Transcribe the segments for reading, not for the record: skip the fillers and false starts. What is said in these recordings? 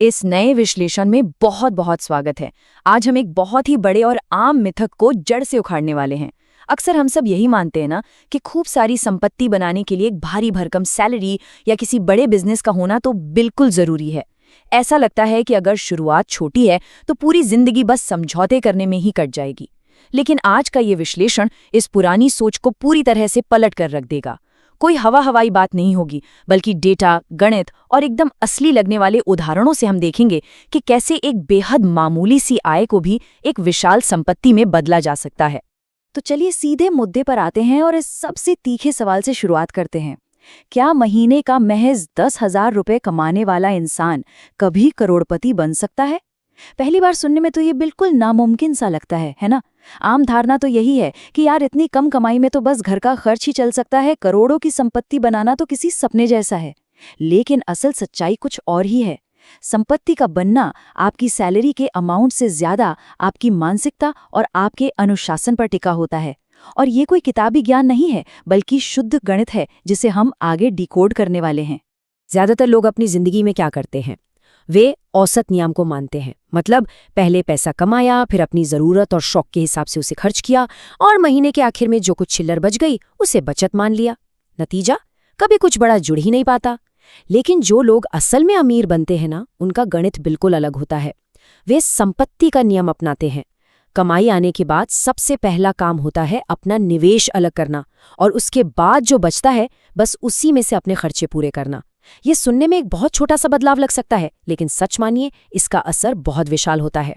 इस नए विश्लेषण में बहुत बहुत स्वागत है। आज हम एक बहुत ही बड़े और आम मिथक को जड़ से उखाड़ने वाले हैं। अक्सर हम सब यही मानते हैं ना कि खूब सारी संपत्ति बनाने के लिए एक भारी भरकम सैलरी या किसी बड़े बिजनेस का होना तो बिल्कुल जरूरी है। ऐसा लगता है कि अगर शुरुआत छोटी है तो पूरी जिंदगी बस समझौते करने में ही कट जाएगी। लेकिन आज का ये विश्लेषण इस पुरानी सोच को पूरी तरह से पलट कर रख देगा। कोई हवाई बात नहीं होगी, बल्कि डेटा, गणित और एकदम असली लगने वाले उदाहरणों से हम देखेंगे कि कैसे एक बेहद मामूली सी आय को भी एक विशाल संपत्ति में बदला जा सकता है। तो चलिए सीधे मुद्दे पर आते हैं और इस सबसे तीखे सवाल से शुरुआत करते हैं। क्या महीने का महज 10,000 रुपये कमाने वाला इंसान कभी करोड़पति बन सकता है? पहली बार सुनने में तो ये बिल्कुल नामुमकिन सा लगता है ना? आम धारणा तो यही है कि यार इतनी कम कमाई में तो बस घर का खर्च ही चल सकता है, करोड़ों की संपत्ति बनाना तो किसी सपने जैसा है। लेकिन असल सच्चाई कुछ और ही है। संपत्ति का बनना आपकी सैलरी के अमाउंट से ज्यादा आपकी मानसिकता और आपके अनुशासन पर टिका होता है। और ये कोई किताबी ज्ञान नहीं है, बल्कि शुद्ध गणित है जिसे हम आगे डिकोड करने वाले हैं। ज्यादातर लोग अपनी जिंदगी में क्या करते हैं? वे औसत नियम को मानते हैं। मतलब पहले पैसा कमाया, फिर अपनी जरूरत और शौक के हिसाब से उसे खर्च किया और महीने के आखिर में जो कुछ चिल्लर बच गई उसे बचत मान लिया। नतीजा कभी कुछ बड़ा जुड़ ही नहीं पाता। लेकिन जो लोग असल में अमीर बनते हैं ना, उनका गणित बिल्कुल अलग होता है। वे संपत्ति का नियम अपनाते हैं। कमाई आने के बाद सबसे पहला काम होता है अपना निवेश अलग करना, और उसके बाद जो बचता है बस उसी में से अपने खर्चे पूरे करना। ये सुनने में एक बहुत छोटा सा बदलाव लग सकता है, लेकिन सच मानिए इसका असर बहुत विशाल होता है।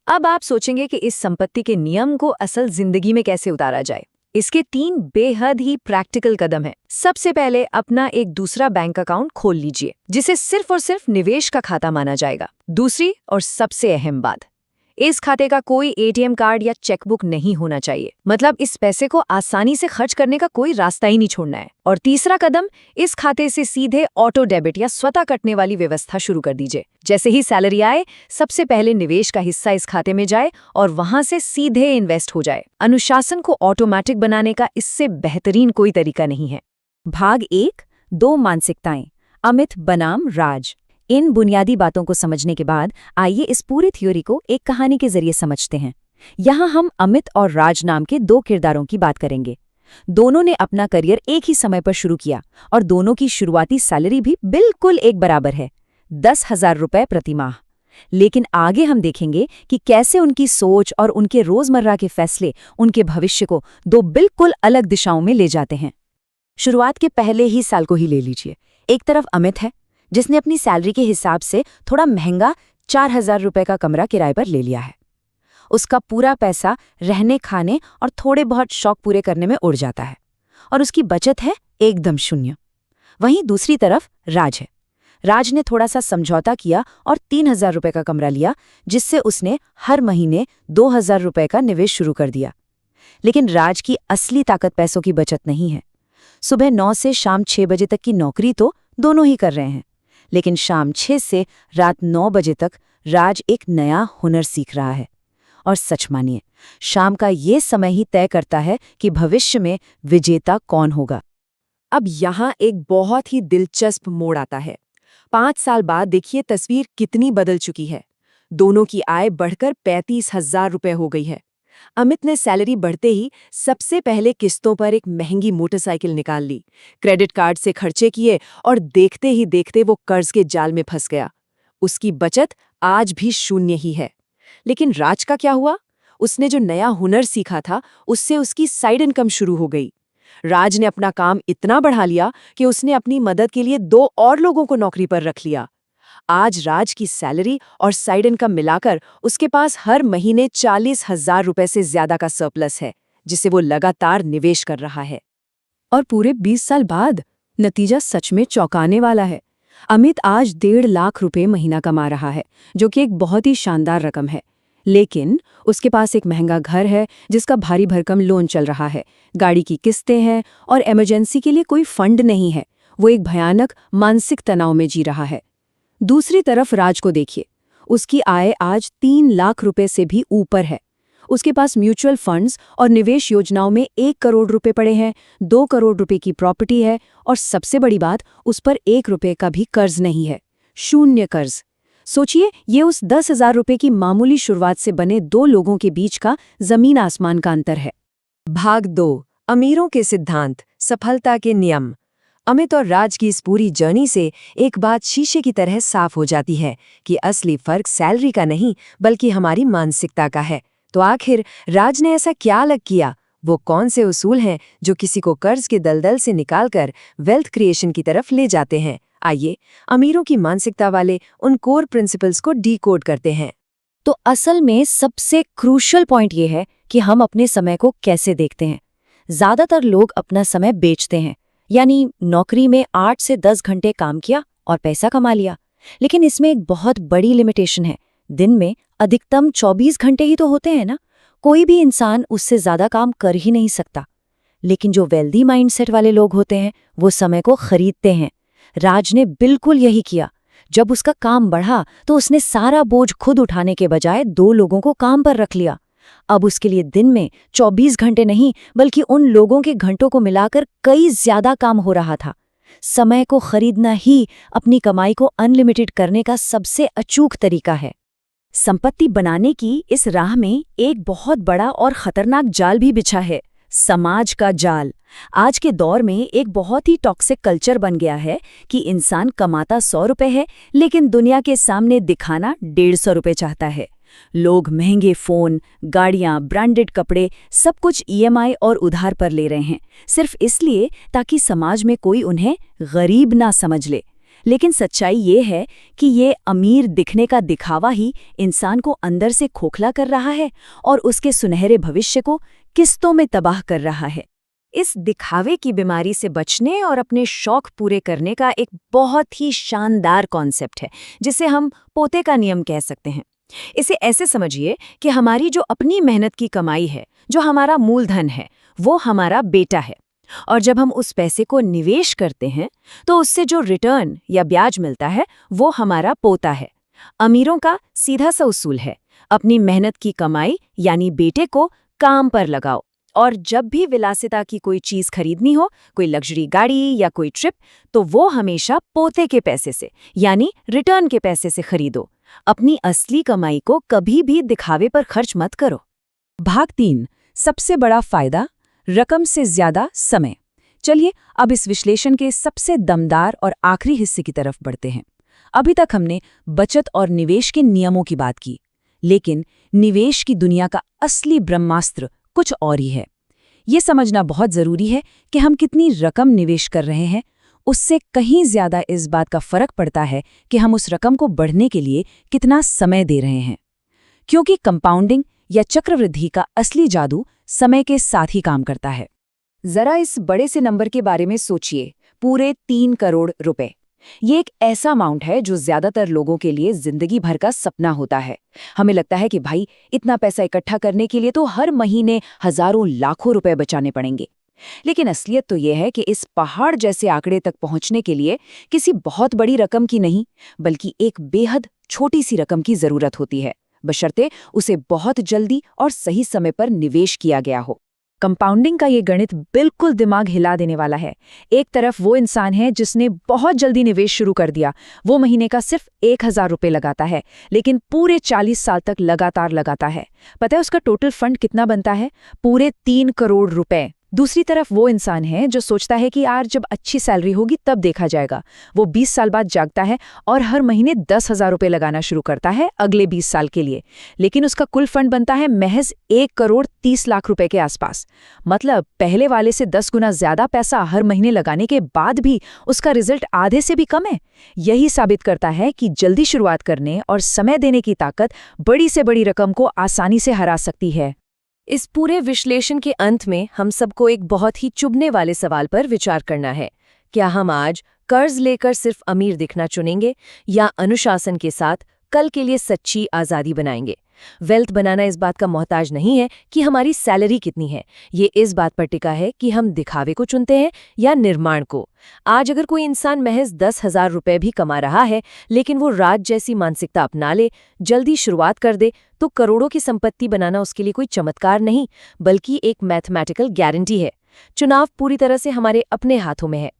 अब आप सोचेंगे कि इस संपत्ति के नियम को असल जिंदगी में कैसे उतारा जाए। इसके 3 बेहद ही प्रैक्टिकल कदम हैं। सबसे पहले अपना एक दूसरा बैंक अकाउंट खोल लीजिए, जिसे सिर्फ और सिर्फ निवेश का खाता माना जाएगा। दूसरी और सबसे अहम बात, इस खाते का कोई एटीएम कार्ड या चेकबुक नहीं होना चाहिए। मतलब इस पैसे को आसानी से खर्च करने का कोई रास्ता ही नहीं छोड़ना है। और तीसरा कदम, इस खाते से सीधे ऑटो डेबिट या स्वतः कटने वाली व्यवस्था शुरू कर दीजिए। जैसे ही सैलरी आए, सबसे पहले निवेश का हिस्सा इस खाते में जाए और वहां से सीधे इन्वेस्ट हो जाए। अनुशासन को ऑटोमेटिक बनाने का इससे बेहतरीन कोई तरीका नहीं है। भाग 1, 2 मानसिकताएं, अमित बनाम राज। इन बुनियादी बातों को समझने के बाद आइए इस पूरी थ्योरी को एक कहानी के जरिए समझते हैं। यहाँ हम अमित और राज नाम के 2 किरदारों की बात करेंगे। दोनों ने अपना करियर एक ही समय पर शुरू किया और दोनों की शुरुआती सैलरी भी बिल्कुल एक बराबर है, 10,000 रुपये प्रति माह। लेकिन आगे हम देखेंगे कि कैसे उनकी सोच और उनके रोजमर्रा के फैसले उनके भविष्य को 2 बिल्कुल अलग दिशाओं में ले जाते हैं। शुरुआत के पहले ही साल को ही ले लीजिए। एक तरफ अमित है, जिसने अपनी सैलरी के हिसाब से थोड़ा महंगा 4,000 रुपये का कमरा किराए पर ले लिया है। उसका पूरा पैसा रहने, खाने और थोड़े बहुत शौक पूरे करने में उड़ जाता है, और उसकी बचत है एकदम शून्य। वहीं दूसरी तरफ राज है। राज ने थोड़ा सा समझौता किया और 3,000 रुपये का कमरा लिया, जिससे उसने हर महीने 2,000 रुपये का निवेश शुरू कर दिया। लेकिन राज की असली ताकत पैसों की बचत नहीं है। सुबह 9 से शाम 6 बजे तक की नौकरी तो दोनों ही कर रहे हैं, लेकिन शाम 6 से रात 9 बजे तक राज एक नया हुनर सीख रहा है। और सच मानिए, शाम का ये समय ही तय करता है कि भविष्य में विजेता कौन होगा। अब यहाँ एक बहुत ही दिलचस्प मोड़ आता है। 5 साल बाद देखिए तस्वीर कितनी बदल चुकी है। दोनों की आय बढ़कर 35,000 रुपये हो गई है। अमित ने सैलरी बढ़ते ही सबसे पहले किस्तों पर एक महंगी मोटरसाइकिल निकाल ली, क्रेडिट कार्ड से खर्चे किए और देखते ही देखते वो कर्ज के जाल में फंस गया। उसकी बचत आज भी शून्य ही है। लेकिन राज का क्या हुआ? उसने जो नया हुनर सीखा था, उससे उसकी साइड इनकम शुरू हो गई। राज ने अपना काम इतना बढ़ा लिया कि उसने अपनी मदद के लिए 2 और लोगों को नौकरी पर रख लिया। आज राज की सैलरी और साइड इनकम मिलाकर उसके पास हर महीने 40,000 रुपये से ज्यादा का सरप्लस है, जिसे वो लगातार निवेश कर रहा है। और पूरे 20 साल बाद नतीजा सच में चौंकाने वाला है। अमित आज 1.5 लाख रुपए महीना कमा रहा है, जो कि एक बहुत ही शानदार रकम है। लेकिन उसके पास एक महंगा घर है, जिसका भारी भरकम लोन चल रहा है, गाड़ी की किस्तें हैं और इमरजेंसी के लिए कोई फंड नहीं है। वो एक भयानक मानसिक तनाव में जी रहा है। दूसरी तरफ राज को देखिए। उसकी आय आज 3 लाख रुपए से भी ऊपर है। उसके पास म्यूचुअल फंड्स और निवेश योजनाओं में 1 करोड़ रुपए पड़े हैं, 2 करोड़ रुपए की प्रॉपर्टी है, और सबसे बड़ी बात, उस पर 1 रुपए का भी कर्ज नहीं है। शून्य कर्ज। सोचिए, ये उस 10,000 रुपए की मामूली शुरुआत से बने दो लोगों के बीच का जमीन आसमान का अंतर है। भाग 2, अमीरों के सिद्धांत, सफलता के नियम। अमित और राज की इस पूरी जर्नी से एक बात शीशे की तरह साफ हो जाती है कि असली फर्क सैलरी का नहीं बल्कि हमारी मानसिकता का है। तो आखिर राज ने ऐसा क्या अलग किया? वो कौन से उसूल हैं जो किसी को कर्ज के दलदल से निकालकर वेल्थ क्रिएशन की तरफ ले जाते हैं? आइए अमीरों की मानसिकता वाले उन कोर प्रिंसिपल्स को डीकोड करते हैं। तो असल में सबसे क्रूशियल पॉइंट ये है कि हम अपने समय को कैसे देखते हैं। ज्यादातर लोग अपना समय बेचते हैं, यानी नौकरी में 8 से 10 घंटे काम किया और पैसा कमा लिया। लेकिन इसमें एक बहुत बड़ी लिमिटेशन है। दिन में अधिकतम 24 घंटे ही तो होते हैं ना। कोई भी इंसान उससे ज्यादा काम कर ही नहीं सकता। लेकिन जो वेल्दी माइंडसेट वाले लोग होते हैं वो समय को खरीदते हैं। राज ने बिल्कुल यही किया। जब उसका काम बढ़ा तो उसने सारा बोझ खुद उठाने के बजाय 2 लोगों को काम पर रख लिया। अब उसके लिए दिन में 24 घंटे नहीं बल्कि उन लोगों के घंटों को मिलाकर कई ज्यादा काम हो रहा था। समय को खरीदना ही अपनी कमाई को अनलिमिटेड करने का सबसे अचूक तरीका है। संपत्ति बनाने की इस राह में एक बहुत बड़ा और खतरनाक जाल भी बिछा है, समाज का जाल। आज के दौर में एक बहुत ही टॉक्सिक कल्चर बन गया है कि इंसान कमाता 100 रुपए है लेकिन दुनिया के सामने दिखाना 150 रुपए चाहता है। लोग महंगे फोन, गाड़ियां, ब्रांडेड कपड़े, सब कुछ ईएमआई और उधार पर ले रहे हैं, सिर्फ इसलिए ताकि समाज में कोई उन्हें गरीब ना समझ ले। लेकिन सच्चाई ये है कि ये अमीर दिखने का दिखावा ही इंसान को अंदर से खोखला कर रहा है और उसके सुनहरे भविष्य को किस्तों में तबाह कर रहा है। इस दिखावे की बीमारी से बचने और अपने शौक पूरे करने का एक बहुत ही शानदार कॉन्सेप्ट है, जिसे हम पोते का नियम कह सकते हैं। इसे ऐसे समझिए कि हमारी जो अपनी मेहनत की कमाई है, जो हमारा मूलधन है, वो हमारा बेटा है। और जब हम उस पैसे को निवेश करते हैं तो उससे जो रिटर्न या ब्याज मिलता है वो हमारा पोता है। अमीरों का सीधा सा उसूल है, अपनी मेहनत की कमाई यानी बेटे को काम पर लगाओ, और जब भी विलासिता की कोई चीज खरीदनी हो, कोई लग्जरी गाड़ी या कोई ट्रिप, तो वो हमेशा पोते के पैसे से यानी रिटर्न के पैसे से खरीदो। अपनी असली कमाई को कभी भी दिखावे पर खर्च मत करो। भाग 3, सबसे बड़ा फायदा, रकम से ज्यादा समय। चलिए अब इस विश्लेषण के सबसे दमदार और आखिरी हिस्से की तरफ बढ़ते हैं। अभी तक हमने बचत और निवेश के नियमों की बात की, लेकिन निवेश की दुनिया का असली ब्रह्मास्त्र कुछ और ही है। ये समझना बहुत जरूरी है कि हम कितनी रकम निवेश कर रहे हैं, उससे कहीं ज्यादा इस बात का फर्क पड़ता है कि हम उस रकम को बढ़ने के लिए कितना समय दे रहे हैं। क्योंकि कंपाउंडिंग या चक्रवृद्धि का असली जादू समय के साथ ही काम करता है। जरा इस बड़े से नंबर के बारे में सोचिए, पूरे 3 करोड़ रुपए। ये एक ऐसा अमाउंट है जो ज्यादातर लोगों के लिए जिंदगी भर का सपना होता है। हमें लगता है कि भाई इतना पैसा इकट्ठा करने के लिए तो हर महीने हजारों लाखों रुपए बचाने पड़ेंगे। लेकिन असलियत तो यह है कि इस पहाड़ जैसे आंकड़े तक पहुंचने के लिए किसी बहुत बड़ी रकम की नहीं, बल्कि एक बेहद छोटी सी रकम की जरूरत होती है, बशर्ते उसे बहुत जल्दी और सही समय पर निवेश किया गया हो। कंपाउंडिंग का ये गणित बिल्कुल दिमाग हिला देने वाला है। एक तरफ वो इंसान है जिसने बहुत जल्दी निवेश शुरू कर दिया, वो महीने का सिर्फ 1,000 रुपये लगाता है, लेकिन पूरे 40 साल तक लगातार लगाता है। पता है उसका टोटल फंड कितना बनता है? पूरे 3 करोड़ रुपए। दूसरी तरफ वो इंसान है जो सोचता है कि यार जब अच्छी सैलरी होगी तब देखा जाएगा। वो 20 साल बाद जागता है और हर महीने 10,000 रुपये लगाना शुरू करता है अगले 20 साल के लिए, लेकिन उसका कुल फंड बनता है महज 1 करोड़ 30 लाख रुपए के आसपास। मतलब पहले वाले से 10 गुना ज्यादा पैसा हर महीने लगाने के बाद भी उसका रिजल्ट आधे से भी कम है। यही साबित करता है कि जल्दी शुरुआत करने और समय देने की ताकत बड़ी से बड़ी रकम को आसानी से हरा सकती है। इस पूरे विश्लेषण के अंत में हम सबको एक बहुत ही चुभने वाले सवाल पर विचार करना है। क्या हम आज कर्ज लेकर सिर्फ अमीर दिखना चुनेंगे या अनुशासन के साथ कल के लिए सच्ची आज़ादी बनाएंगे? वेल्थ बनाना इस बात का मोहताज नहीं है कि हमारी सैलरी कितनी है, ये इस बात पर टिका है कि हम दिखावे को चुनते हैं या निर्माण को। आज अगर कोई इंसान महज 10,000 रुपए भी कमा रहा है, लेकिन वो राज जैसी मानसिकता अपना ले, जल्दी शुरुआत कर दे, तो करोड़ों की संपत्ति बनाना उसके लिए कोई चमत्कार नहीं, बल्कि एक मैथमेटिकल गारंटी है। चुनाव पूरी तरह से हमारे अपने हाथों में है।